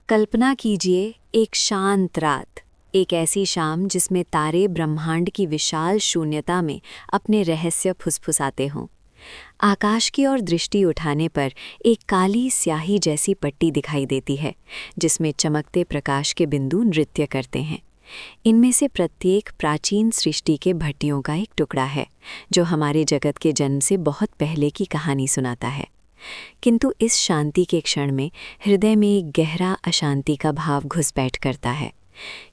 कल्पना कीजिए एक शांत रात, एक ऐसी शाम जिसमें तारे ब्रह्मांड की विशाल शून्यता में अपने रहस्य फुसफुसाते हों। आकाश की ओर दृष्टि उठाने पर एक काली स्याही जैसी पट्टी दिखाई देती है, जिसमें चमकते प्रकाश के बिंदु नृत्य करते हैं। इनमें से प्रत्येक प्राचीन सृष्टि के भट्टियों का एक टुकड़ा है, जो हमारे जगत के जन्म से बहुत पहले की कहानी सुनाता है। किंतु इस शांति के क्षण में हृदय में एक गहरा अशांति का भाव घुसपैठ करता है।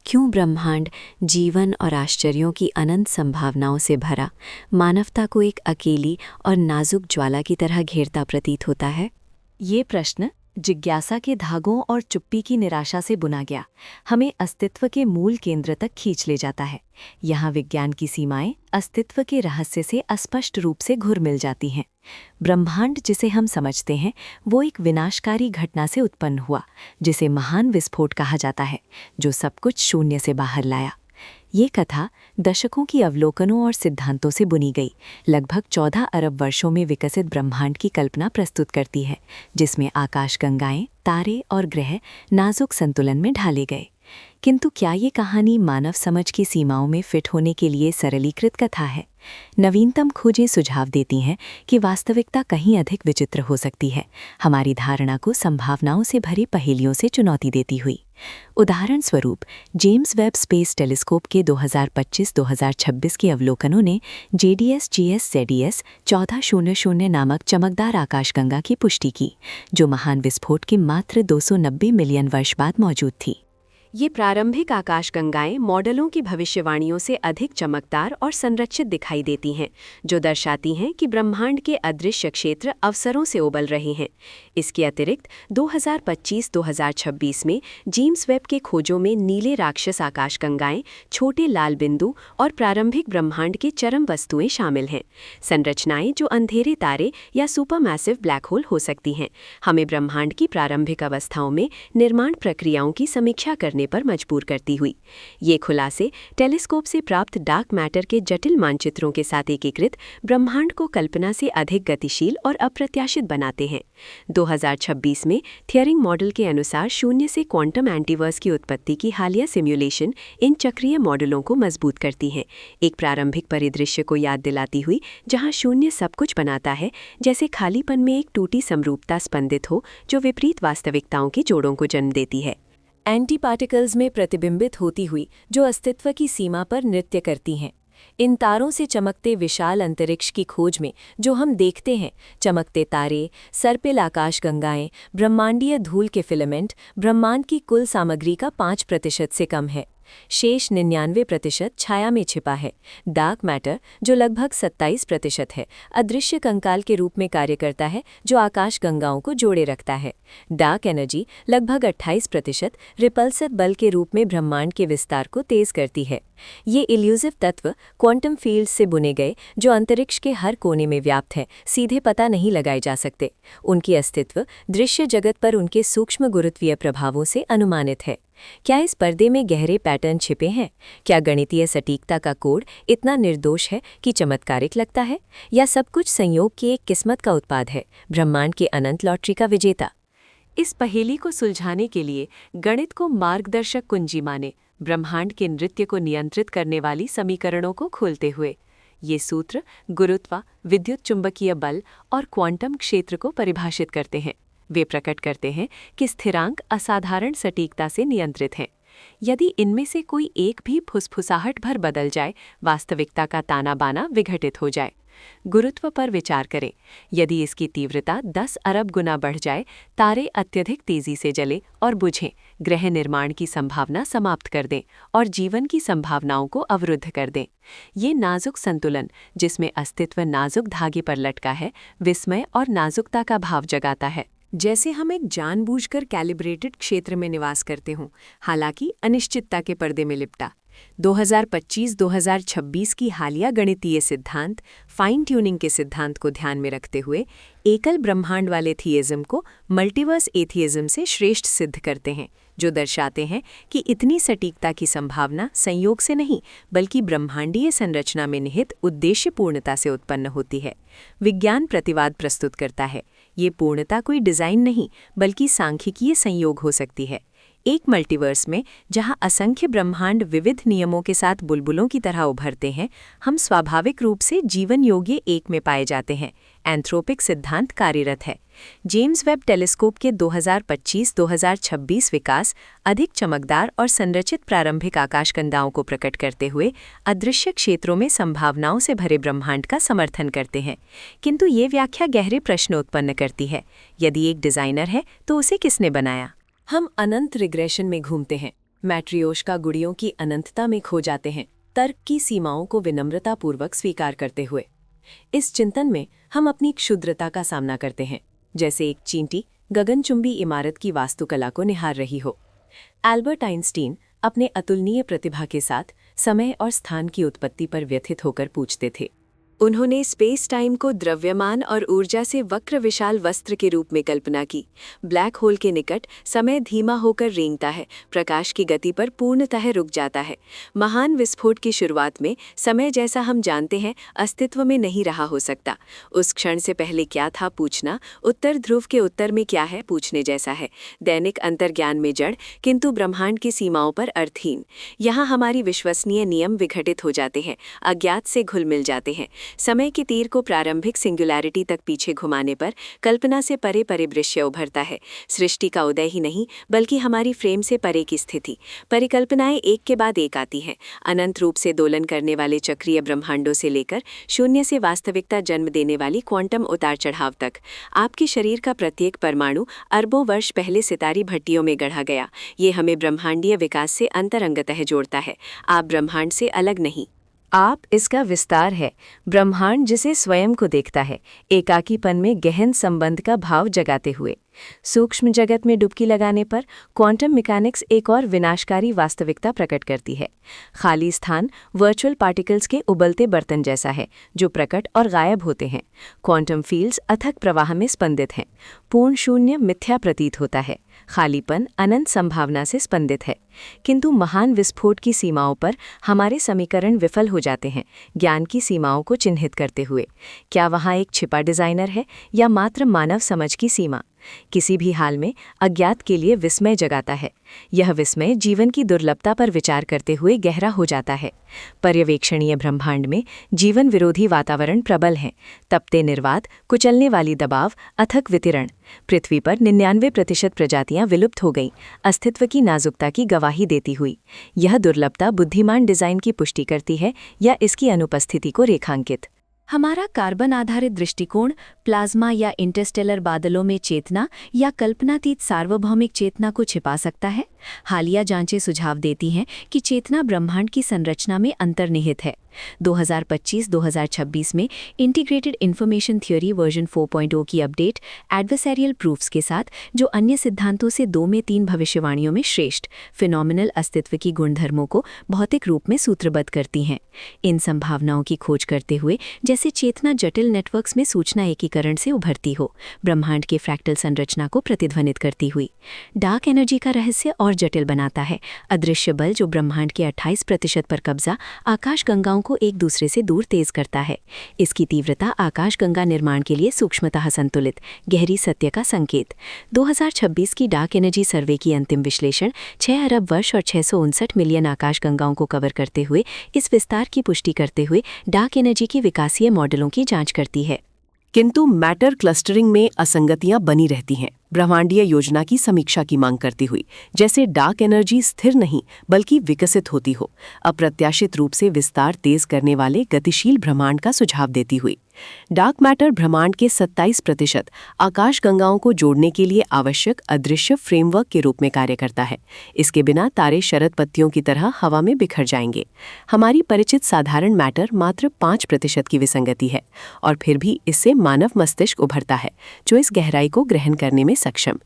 क्यों ब्रह्मांड जीवन और आश्चर्यों की अनंत संभावनाओं से भरा मानवता को एक अकेली और नाजुक ज्वाला की तरह घेरता प्रतीत होता है? ये प्रश्न जिज्ञासा के धागों और चुप्पी की निराशा से बुना गया हमें अस्तित्व के मूल केंद्र तक खींच ले जाता है। यहाँ विज्ञान की सीमाएं अस्तित्व के रहस्य से अस्पष्ट रूप से घुर मिल जाती हैं। ब्रह्मांड जिसे हम समझते हैं वो एक विनाशकारी घटना से उत्पन्न हुआ, जिसे महान विस्फोट कहा जाता है, जो सब कुछ शून्य से बाहर लाया। ये कथा दशकों की अवलोकनों और सिद्धांतों से बुनी गई लगभग 14 अरब वर्षों में विकसित ब्रह्मांड की कल्पना प्रस्तुत करती है, जिसमें आकाशगंगाएं, तारे और ग्रह नाजुक संतुलन में ढाले गए। किंतु क्या ये कहानी मानव समझ की सीमाओं में फिट होने के लिए सरलीकृत कथा है? नवीनतम खोजें सुझाव देती हैं कि वास्तविकता कहीं अधिक विचित्र हो सकती है, हमारी धारणा को संभावनाओं से भरी पहेलियों से चुनौती देती हुई। उदाहरण स्वरूप, जेम्स वेब स्पेस टेलीस्कोप के 2025-2026 के अवलोकनों ने JDS-GS ZES 1400 नामक चमकदार आकाशगंगा की पुष्टि की, जो महान विस्फोट के मात्र 290 मिलियन वर्ष बाद मौजूद थी। ये प्रारंभिक आकाशगंगाएं मॉडलों की भविष्यवाणियों से अधिक चमकदार और संरचित दिखाई देती हैं, जो दर्शाती हैं कि ब्रह्मांड के अदृश्य क्षेत्र अवसरों से उबल रहे हैं। इसके अतिरिक्त 2025-2026 में जेम्स वेब के खोजों में नीले राक्षस आकाशगंगाएं, छोटे लाल बिंदु और प्रारंभिक ब्रह्मांड के चरम वस्तुएं शामिल हैं। संरचनाएं जो अंधेरे तारे या सुपरमैसिव ब्लैक होल हो सकती हैं, हमें ब्रह्मांड की प्रारंभिक अवस्थाओं में निर्माण प्रक्रियाओं की समीक्षा करने पर मजबूर करती हुई। ये खुलासे टेलीस्कोप से प्राप्त डार्क मैटर के जटिल मानचित्रों के साथ एकीकृत ब्रह्मांड को कल्पना से अधिक गतिशील और अप्रत्याशित बनाते हैं। 2026 में थियरिंग मॉडल के अनुसार शून्य से क्वांटम एंटीवर्स की उत्पत्ति की हालिया सिम्युलेशन इन चक्रीय मॉडलों को मजबूत करती हैं, एक प्रारंभिक परिदृश्य को याद दिलाती हुई जहां शून्य सब कुछ बनाता है, जैसे खालीपन में एक टूटी समरूपता स्पंदित हो जो विपरीत वास्तविकताओं के जोड़ों को जन्म देती है। एंटी पार्टिकल्स में प्रतिबिंबित होती हुई जो अस्तित्व की सीमा पर नृत्य करती हैं। इन तारों से चमकते विशाल अंतरिक्ष की खोज में जो हम देखते हैं, चमकते तारे, सर्पिल आकाशगंगाएं, ब्रह्मांडीय धूल के फिलामेंट, ब्रह्मांड की कुल सामग्री का 5% से कम है। शेष 99% छाया में छिपा है। डार्क मैटर, जो लगभग 27% है, अदृश्य कंकाल के रूप में कार्य करता है जो आकाशगंगाओं को जोड़े रखता है। डार्क एनर्जी, लगभग 28%, रिपल्सिव बल के रूप में ब्रह्मांड के विस्तार को तेज करती है। ये इल्यूसिव तत्व क्वांटम फील्ड से बुने गए जो अंतरिक्ष के हर कोने में व्याप्त हैं, सीधे पता नहीं लगाए जा सकते। उनकी अस्तित्व दृश्य जगत पर उनके सूक्ष्म गुरुत्वीय प्रभावों से अनुमानित है। क्या इस पर्दे में गहरे पैटर्न छिपे हैं? क्या गणितीय सटीकता का कोड इतना निर्दोष है कि चमत्कारिक लगता है, या सब कुछ संयोग की एक किस्मत का उत्पाद है, ब्रह्मांड की अनंत लॉटरी का विजेता? इस पहेली को सुलझाने के लिए गणित को मार्गदर्शक कुंजी माने, ब्रह्मांड के नृत्य को नियंत्रित करने वाली समीकरणों को खोलते हुए। ये सूत्र गुरुत्व, विद्युत चुंबकीय बल और क्वांटम क्षेत्र को परिभाषित करते हैं। वे प्रकट करते हैं कि स्थिरांक असाधारण सटीकता से नियंत्रित हैं। यदि इनमें से कोई एक भी फुसफुसाहट भर बदल जाए, वास्तविकता का ताना बाना विघटित हो जाए। गुरुत्व पर विचार करें। यदि इसकी तीव्रता 10 अरब गुना बढ़ जाए, तारे अत्यधिक तेजी से जले और बुझें, ग्रह निर्माण की संभावना समाप्त कर दें और जीवन की संभावनाओं को अवरुद्ध कर दें। ये नाजुक संतुलन, जिसमें अस्तित्व नाजुक धागे पर लटका है, विस्मय और नाजुकता का भाव जगाता है, जैसे हम एक जानबूझकर कैलिब्रेटेड क्षेत्र में निवास करते हों, हालांकि अनिश्चितता के पर्दे में लिपटा। 2025-2026 की हालिया गणितीय सिद्धांत फाइन ट्यूनिंग के सिद्धांत को ध्यान में रखते हुए एकल ब्रह्मांड वाले थियज्म को मल्टीवर्स एथियज्म से श्रेष्ठ सिद्ध करते हैं, जो दर्शाते हैं कि इतनी सटीकता की संभावना संयोग से नहीं बल्कि ब्रह्मांडीय संरचना में निहित उद्देश्य पूर्णता से उत्पन्न होती है। विज्ञान प्रतिवाद प्रस्तुत करता है, ये पूर्णता कोई डिज़ाइन नहीं बल्कि सांख्यिकीय संयोग हो सकती है। एक मल्टीवर्स में जहां असंख्य ब्रह्मांड विविध नियमों के साथ बुलबुलों की तरह उभरते हैं, हम स्वाभाविक रूप से जीवन योग्य एक में पाए जाते हैं। एंथ्रोपिक सिद्धांत कार्यरत है। जेम्स वेब टेलीस्कोप के 2025-2026 विकास अधिक चमकदार और संरचित प्रारंभिक आकाशगंगाओं को प्रकट करते हुए अदृश्य क्षेत्रों में संभावनाओं से भरे ब्रह्मांड का समर्थन करते हैं। किंतु ये व्याख्या गहरे प्रश्न उत्पन्न करती है। यदि एक डिजाइनर है तो उसे किसने बनाया? हम अनंत रिग्रेशन में घूमते हैं, मैट्रियोश्का गुड़ियों की अनंतता में खो जाते हैं, तर्क की सीमाओं को विनम्रतापूर्वक स्वीकार करते हुए। इस चिंतन में हम अपनी क्षुद्रता का सामना करते हैं, जैसे एक चींटी गगनचुंबी इमारत की वास्तुकला को निहार रही हो। एल्बर्ट आइंस्टीन अपने अतुलनीय प्रतिभा के साथ समय और स्थान की उत्पत्ति पर व्यथित होकर पूछते थे। उन्होंने स्पेस टाइम को द्रव्यमान और ऊर्जा से वक्र विशाल वस्त्र के रूप में कल्पना की। ब्लैक होल के निकट समय धीमा होकर रेंगता है, प्रकाश की गति पर पूर्णतः रुक जाता है। महान विस्फोट की शुरुआत में समय जैसा हम जानते हैं अस्तित्व में नहीं रहा हो सकता। उस क्षण से पहले क्या था पूछना, उत्तर ध्रुव के उत्तर में क्या है पूछने जैसा है। दैनिक अंतर्ज्ञान में जड़, किंतु ब्रह्मांड की सीमाओं पर अर्थहीन। यहाँ हमारी विश्वसनीय नियम विघटित हो जाते हैं, अज्ञात से घुल मिल जाते हैं। समय के तीर को प्रारंभिक सिंगुलैरिटी तक पीछे घुमाने पर कल्पना से परे परिदृश्य उभरता है। सृष्टि का उदय ही नहीं, बल्कि हमारी फ्रेम से परे की स्थिति। परिकल्पनाएं एक के बाद एक आती हैं, अनंत रूप से दोलन करने वाले चक्रीय ब्रह्मांडों से लेकर शून्य से वास्तविकता जन्म देने वाली क्वांटम उतार चढ़ाव तक। आपके शरीर का प्रत्येक परमाणु अरबों वर्ष पहले सितारी भट्टियों में गढ़ा गया। ये हमें ब्रह्मांडीय विकास से अंतरंगतः जोड़ता है। आप ब्रह्मांड से अलग नहीं। आप इसका विस्तार है, ब्रह्मांड जिसे स्वयं को देखता है, एकाकीपन में गहन संबंध का भाव जगाते हुए। सूक्ष्म जगत में डुबकी लगाने पर क्वांटम मैकेनिक्स एक और विनाशकारी वास्तविकता प्रकट करती है। खाली स्थान वर्चुअल पार्टिकल्स के उबलते बर्तन जैसा है, जो प्रकट और गायब होते हैं। क्वांटम फील्ड्स अथक प्रवाह में स्पंदित हैं। पूर्ण शून्य मिथ्या प्रतीत होता है, खालीपन अनंत संभावना से स्पंदित है। किंतु महान विस्फोट की सीमाओं पर हमारे समीकरण विफल हो जाते हैं, ज्ञान की सीमाओं को चिन्हित करते हुए। क्या वहाँ एक छिपा डिजाइनर है या मात्र मानव समझ की सीमा? किसी भी हाल में अज्ञात के लिए विस्मय जगाता है। यह विस्मय जीवन की दुर्लभता पर विचार करते हुए गहरा हो जाता है। पर्यवेक्षणीय ब्रह्मांड में जीवन विरोधी वातावरण प्रबल है। तपते निर्वात, कुचलने वाली दबाव, अथक वितरण। पृथ्वी पर 99% प्रजातियां विलुप्त हो गईं, अस्तित्व की नाजुकता की गवाही देती हुई। यह दुर्लभता बुद्धिमान डिजाइन की पुष्टि करती है या इसकी अनुपस्थिति को रेखांकित? हमारा कार्बन आधारित दृष्टिकोण प्लाज्मा या इंटरस्टेलर बादलों में चेतना या कल्पनातीत सार्वभौमिक चेतना को छिपा सकता है। हालिया जांचें सुझाव देती हैं कि चेतना ब्रह्मांड की संरचना में अंतर्निहित है। 2025-2026 में इंटीग्रेटेड इन्फॉर्मेशन थ्योरी वर्जन 4.0 की अपडेट एडवर्सरियल प्रूफ्स के साथ, जो अन्य सिद्धांतों से 2 में 3 भविष्यवाणियों में श्रेष्ठ फिनोमिनल अस्तित्व की गुणधर्मों को भौतिक रूप में सूत्रबद्ध करती हैं। इन संभावनाओं की खोज करते हुए जैसे चेतना जटिल नेटवर्क्स में सूचना एकीकरण से उभरती हो, ब्रह्मांड के फ्रैक्टल संरचना को प्रतिध्वनित करती हुई। डार्क एनर्जी का रहस्य और जटिल बनाता है। अदृश्य बल जो ब्रह्मांड के 28% पर कब्जा आकाशगंगाओं को एक दूसरे से दूर तेज करता है। इसकी तीव्रता आकाशगंगा निर्माण के लिए सूक्ष्मतः संतुलित गहरी सत्य का संकेत। 2026 की डार्क एनर्जी सर्वे की अंतिम विश्लेषण 6 अरब वर्ष और 659 मिलियन आकाशगंगाओं को कवर करते हुए इस विस्तार की पुष्टि करते हुए डार्क एनर्जी की विकासीय मॉडलों की जांच करती है। किंतु मैटर क्लस्टरिंग में असंगतियां बनी रहती हैं, ब्रह्मांडीय योजना की समीक्षा की मांग करती हुई। जैसे डार्क एनर्जी स्थिर नहीं बल्कि विकसित होती हो, अप्रत्याशित रूप से विस्तार तेज करने वाले गतिशील ब्रह्मांड का सुझाव देती हुई। डार्क मैटर ब्रह्मांड के 27% आकाशगंगाओं को जोड़ने के लिए आवश्यक अदृश्य फ्रेमवर्क के रूप में कार्य करता है। इसके बिना तारे शरद पत्तियों की तरह हवा में बिखर जाएंगे। हमारी परिचित साधारण मैटर मात्र 5% की विसंगति है, और फिर भी इससे मानव मस्तिष्क उभरता है, जो इस गहराई को ग्रहण करने में सक्षम।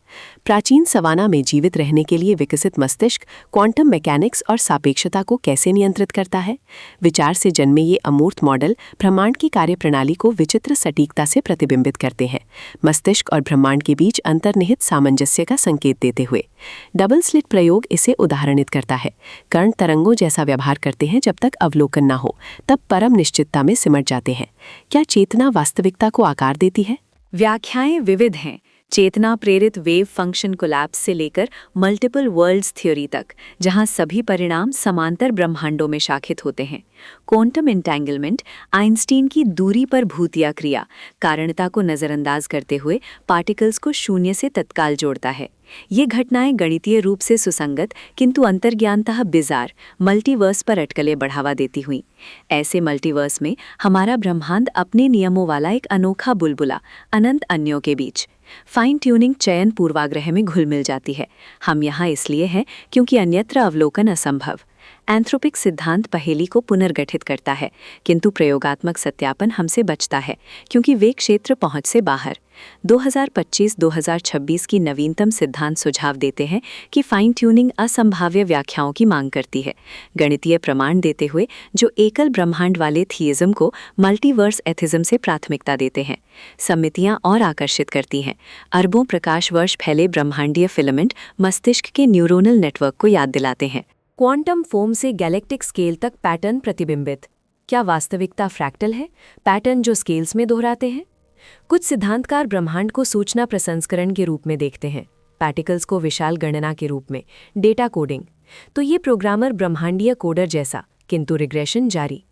प्राचीन सवाना में जीवित रहने के लिए विकसित मस्तिष्क क्वांटम मैकेनिक्स और सापेक्षता को कैसे नियंत्रित करता है? विचार से जन्मे ये अमूर्त मॉडल ब्रह्मांड की कार्यप्रणाली को विचित्र सटीकता से प्रतिबिंबित करते हैं, मस्तिष्क और ब्रह्मांड के बीच अंतर्निहित सामंजस्य का संकेत देते हुए। डबल स्लिट प्रयोग इसे उदाहरणित करता है। कर्ण तरंगों जैसा व्यवहार करते हैं, जब तक अवलोकन न हो तब परम निश्चितता में सिमट जाते हैं। क्या चेतना वास्तविकता को आकार देती है? व्याख्याएं विविध हैं। चेतना प्रेरित वेव फंक्शन कोलैप्स से लेकर मल्टीपल वर्ल्ड्स थ्योरी तक, जहां सभी परिणाम समांतर ब्रह्मांडों में शाखित होते हैं। क्वांटम एंटेंगलमेंट, आइंस्टीन की दूरी पर भूतिया क्रिया, कारणता को नज़रअंदाज करते हुए पार्टिकल्स को शून्य से तत्काल जोड़ता है। ये घटनाएं गणितीय रूप से सुसंगत किंतु अंतर्ज्ञानतः बिजार मल्टीवर्स पर अटकलें बढ़ावा देती हुई। ऐसे मल्टीवर्स में हमारा ब्रह्मांड अपने नियमों वाला एक अनोखा बुलबुला, अनंत अन्यों के बीच फाइन ट्यूनिंग चयन पूर्वाग्रह में घुल मिल जाती है। हम यहाँ इसलिए हैं क्योंकि अन्यत्र अवलोकन असंभव। एंथ्रोपिक सिद्धांत पहेली को पुनर्गठित करता है, किंतु प्रयोगात्मक सत्यापन हमसे बचता है क्योंकि वे क्षेत्र पहुंच से बाहर। 2025-2026 की नवीनतम सिद्धांत सुझाव देते हैं कि फाइन ट्यूनिंग असंभाव्य व्याख्याओं की मांग करती है, गणितीय प्रमाण देते हुए जो एकल ब्रह्मांड वाले थियज्म को मल्टीवर्स एथिज्म से प्राथमिकता देते हैं। समितियां और आकर्षित करती हैं। अरबों प्रकाश वर्ष फैले ब्रह्मांडीय फिलामेंट मस्तिष्क के न्यूरोनल नेटवर्क को याद दिलाते हैं। क्वांटम फोम से गैलेक्टिक स्केल तक पैटर्न प्रतिबिंबित। क्या वास्तविकता फ्रैक्टल है, पैटर्न जो स्केल्स में दोहराते हैं? कुछ सिद्धांतकार ब्रह्मांड को सूचना प्रसंस्करण के रूप में देखते हैं, पार्टिकल्स को विशाल गणना के रूप में, डेटा कोडिंग। तो ये प्रोग्रामर ब्रह्मांडीय कोडर जैसा, किंतु रिग्रेशन जारी।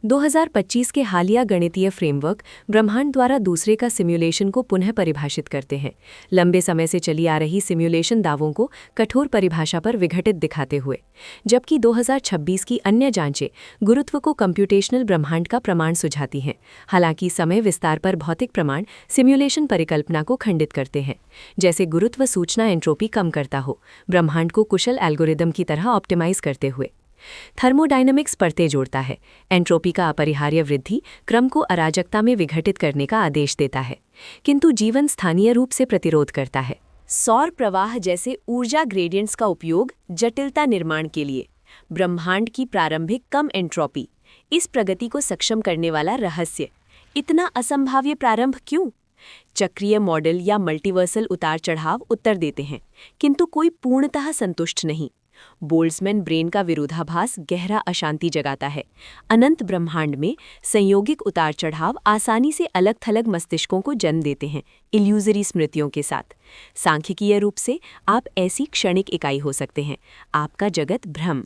2025 के हालिया गणितीय फ्रेमवर्क ब्रह्मांड द्वारा दूसरे का सिम्युलेशन को पुनः परिभाषित करते हैं, लंबे समय से चली आ रही सिम्युलेशन दावों को कठोर परिभाषा पर विघटित दिखाते हुए। जबकि 2026 की अन्य जांचें गुरुत्व को कंप्यूटेशनल ब्रह्मांड का प्रमाण सुझाती हैं। हालांकि समय विस्तार पर भौतिक प्रमाण सिम्युलेशन परिकल्पना को खंडित करते हैं, जैसे गुरुत्व सूचना एंट्रोपी कम करता हो, ब्रह्मांड को कुशल एल्गोरिदम की तरह ऑप्टिमाइज करते हुए। थर्मोडायनामिक्स परतें जोड़ता है। एंट्रोपी का अपरिहार्य वृद्धि क्रम को अराजकता में विघटित करने का आदेश देता है, किंतु जीवन स्थानीय रूप से प्रतिरोध करता है। सौर प्रवाह जैसे ऊर्जा ग्रेडियंट्स का उपयोग जटिलता निर्माण के लिए। ब्रह्मांड की प्रारंभिक कम एंट्रोपी, इस प्रगति को सक्षम करने वाला रहस्य। इतना असंभाव्य प्रारंभ क्यों? चक्रीय मॉडल या मल्टीवर्सल उतार चढ़ाव उत्तर देते हैं, किंतु कोई पूर्णतः संतुष्ट नहीं। बोल्ट्जमैन ब्रेन का विरोधाभास गहरा अशांति जगाता है। अनंत ब्रह्मांड में संयोगिक उतार चढ़ाव आसानी से अलग थलग मस्तिष्कों को जन्म देते हैं, इल्यूजरी स्मृतियों के साथ। सांख्यिकीय रूप से आप ऐसी क्षणिक इकाई हो सकते हैं, आपका जगत भ्रम।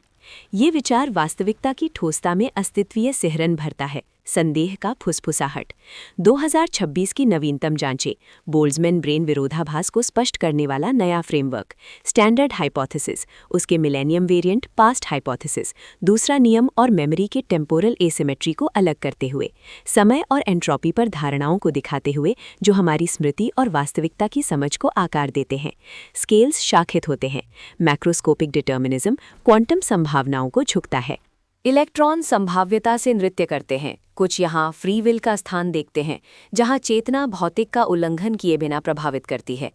ये विचार वास्तविकता की ठोसता में अस्तित्वीय सिहरन भरता है, संदेह का फुसफुसाहट। 2026 की नवीनतम जांचें बोल्ट्जमैन ब्रेन विरोधाभास को स्पष्ट करने वाला नया फ्रेमवर्क। स्टैंडर्ड हाइपोथेसिस, उसके मिलेनियम वेरिएंट, पास्ट हाइपोथेसिस, दूसरा नियम और मेमोरी के टेम्पोरल एसिमेट्री को अलग करते हुए, समय और एंट्रोपी पर धारणाओं को दिखाते हुए जो हमारी स्मृति और वास्तविकता की समझ को आकार देते हैं। स्केल्स शाखित होते हैं। मैक्रोस्कोपिक डिटर्मिनिज्म क्वांटम संभावनाओं को झुकता है। इलेक्ट्रॉन संभाव्यता से नृत्य करते हैं। कुछ यहाँ फ्री विल का स्थान देखते हैं, जहाँ चेतना भौतिक का उल्लंघन किए बिना प्रभावित करती है।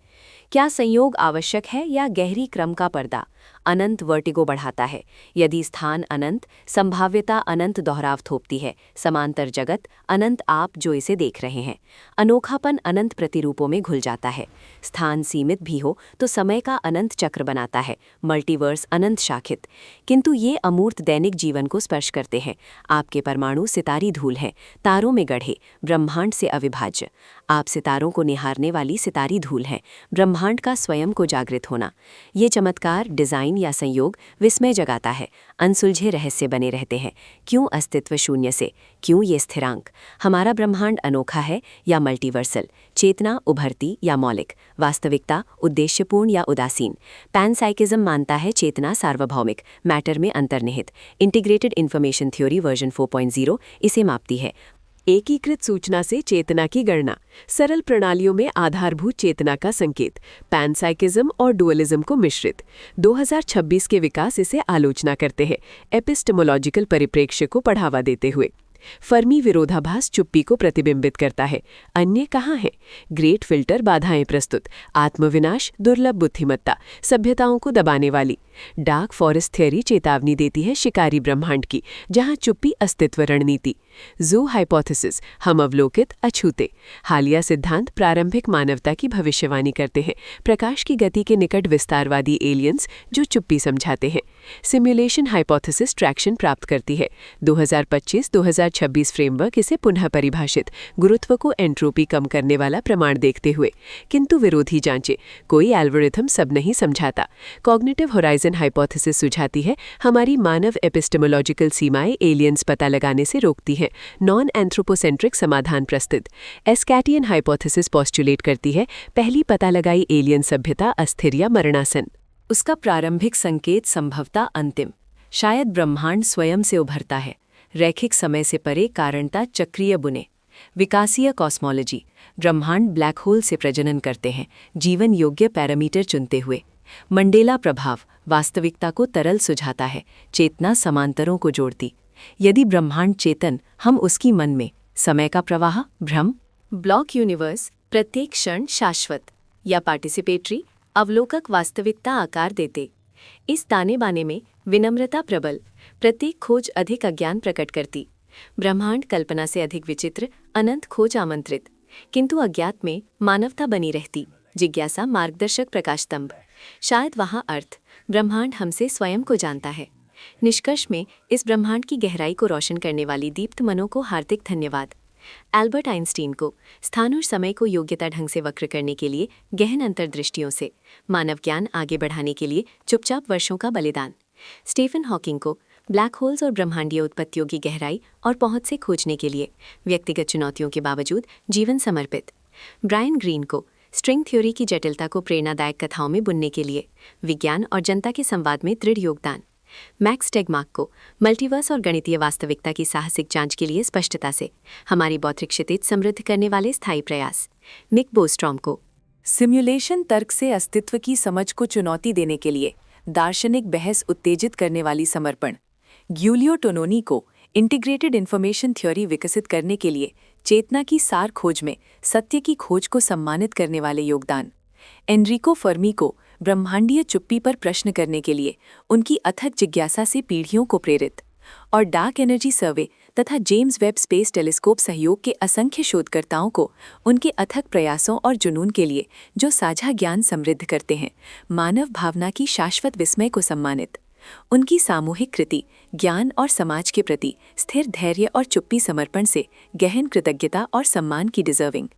क्या संयोग आवश्यक है या गहरी क्रम का पर्दा? अनंत वर्टिगो बढ़ाता है। यदि स्थान अनंत, संभाव्यता अनंत दोहराव थोपती है। समांतर जगत अनंत आप जो इसे देख रहे हैं। अनोखापन अनंत प्रतिरूपों में घुल जाता है। स्थान सीमित भी हो तो समय का अनंत चक्र बनाता है। मल्टीवर्स अनंत शाखित। किंतु ये अमूर्त दैनिक जीवन को स्पर्श करते हैं। आपके परमाणु सितारी धूल हैं, तारों में गढ़े, ब्रह्मांड से अविभाज्य। आप सितारों को निहारने वाली सितारी धूल हैं, ब्रह्मांड का स्वयं को जागृत होना। ये चमत्कार, डिजाइन या संयोग विस्मय जगाता है। अनसुलझे रहस्य बने रहते हैं। क्यों अस्तित्व शून्य से? क्यों ये स्थिरांक? हमारा ब्रह्मांड अनोखा है या मल्टीवर्सल? चेतना उभरती या मौलिक? वास्तविकता उद्देश्यपूर्ण या उदासीन? पैनसाइकिज्म मानता है चेतना सार्वभौमिक, मैटर में अंतर्निहित। इंटीग्रेटेड इन्फॉर्मेशन थ्योरी वर्जन 4.0 इसे मापती है। एकीकृत सूचना से चेतना की गणना, सरल प्रणालियों में आधारभूत चेतना का संकेत, पैनसाइकिज्म और डुअलिज्म को मिश्रित। 2026 के विकास इसे आलोचना करते हैं, एपिस्टेमोलॉजिकल परिप्रेक्ष्य को बढ़ावा देते हुए। फर्मी विरोधाभास चुप्पी को प्रतिबिंबित करता है। अन्य कहाँ है? ग्रेट फिल्टर बाधाएं प्रस्तुत, आत्मविनाश, दुर्लभ बुद्धिमत्ता, सभ्यताओं को दबाने वाली। डार्क फॉरेस्ट थ्योरी चेतावनी देती है शिकारी ब्रह्मांड की, जहाँ चुप्पी अस्तित्व रणनीति। जू हाइपोथेसिस, हम अवलोकित अछूते। हालिया सिद्धांत प्रारंभिक मानवता की भविष्यवाणी करते हैं, प्रकाश की गति के निकट विस्तारवादी एलियंस जो चुप्पी समझाते हैं। सिमुलेशन हाइपोथेसिस ट्रैक्शन प्राप्त करती है। 2025-2026 फ्रेमवर्क इसे पुनः परिभाषित, गुरुत्व को एंट्रोपी कम करने वाला प्रमाण देखते हुए। किंतु विरोधी जांचें, कोई एल्गोरिथम सब नहीं समझाता। कॉग्निटिव होराइजन हाइपोथेसिस सुझाती है हमारी मानव एपिस्टेमोलॉजिकल सीमाएं एलियंस पता लगाने से रोकती हैं, नॉन एंथ्रोपोसेंट्रिक समाधान प्रस्तुत। एस्कैटियन हाइपोथेसिस पॉस्टुलेट करती है पहली पता लगाई एलियन सभ्यता अस्थिर या मरणासन। उसका प्रारंभिक संकेत संभवतः अंतिम, शायद ब्रह्मांड स्वयं से उभरता है, रैखिक समय से परे कारणता चक्रीय बुने। विकासीय कॉस्मोलॉजी, ब्रह्मांड ब्लैक होल से प्रजनन करते हैं, जीवन योग्य पैरामीटर चुनते हुए। मंडेला प्रभाव, वास्तविकता को तरल सुझाता है, चेतना समांतरों को जोड़ती। यदि ब्रह्मांड चेतन, हम उसकी मन में, समय का प्रवाह भ्रम। ब्लॉक यूनिवर्स, प्रत्येक क्षण शाश्वत या पार्टिसिपेटरी, अवलोकक वास्तविकता आकार देते। इस ताने बाने में विनम्रता प्रबल, प्रत्येक खोज अधिक अज्ञान प्रकट करती। ब्रह्मांड कल्पना से अधिक विचित्र, अनंत खोज आमंत्रित, किंतु अज्ञात में मानवता बनी रहती। जिज्ञासा मार्गदर्शक प्रकाशस्तंभ, शायद वहाँ अर्थ, ब्रह्मांड हमसे स्वयं को जानता है। निष्कर्ष में इस ब्रह्मांड की गहराई को रोशन करने वाली दीप्त मनों को हार्दिक धन्यवाद। एल्बर्ट आइंस्टीन को स्थान और समय को योग्यता ढंग से वक्र करने के लिए गहन अंतर्दृष्टियों से, मानव ज्ञान आगे बढ़ाने के लिए चुपचाप वर्षों का बलिदान। स्टीफन हॉकिंग को ब्लैक होल्स और ब्रह्मांडीय उत्पत्तियों की गहराई और पहुंच से खोजने के लिए व्यक्तिगत चुनौतियों के बावजूद जीवन समर्पित। ब्रायन ग्रीन को स्ट्रिंग थ्योरी की जटिलता को प्रेरणादायक कथाओं में बुनने के लिए विज्ञान और जनता के संवाद में दृढ़ योगदान। मैक्स टेगमार्क को मल्टीवर्स और गणितीय वास्तविकता की साहसिक जांच के लिए स्पष्टता से हमारी बौद्धिक क्षितिज समृद्ध करने वाले स्थायी प्रयास। निक बोस्ट्रॉम को सिम्युलेशन तर्क से अस्तित्व की समझ को चुनौती देने के लिए दार्शनिक बहस उत्तेजित करने वाली समर्पण। ग्यूलियो टोनोनी को इंटीग्रेटेड इन्फॉर्मेशन थ्योरी विकसित करने के लिए चेतना की सार खोज में सत्य की खोज को सम्मानित करने वाले योगदान। एनरिको फर्मी को ब्रह्मांडीय चुप्पी पर प्रश्न करने के लिए उनकी अथक जिज्ञासा से पीढ़ियों को प्रेरित। और डार्क एनर्जी सर्वे तथा जेम्स वेब स्पेस टेलीस्कोप सहयोग के असंख्य शोधकर्ताओं को उनके अथक प्रयासों और जुनून के लिए जो साझा ज्ञान समृद्ध करते हैं, मानव भावना की शाश्वत विस्मय को सम्मानित। उनकी सामूहिक कृति ज्ञान और समाज के प्रति स्थिर धैर्य और चुप्पी समर्पण से गहन कृतज्ञता और सम्मान की डिजर्विंग।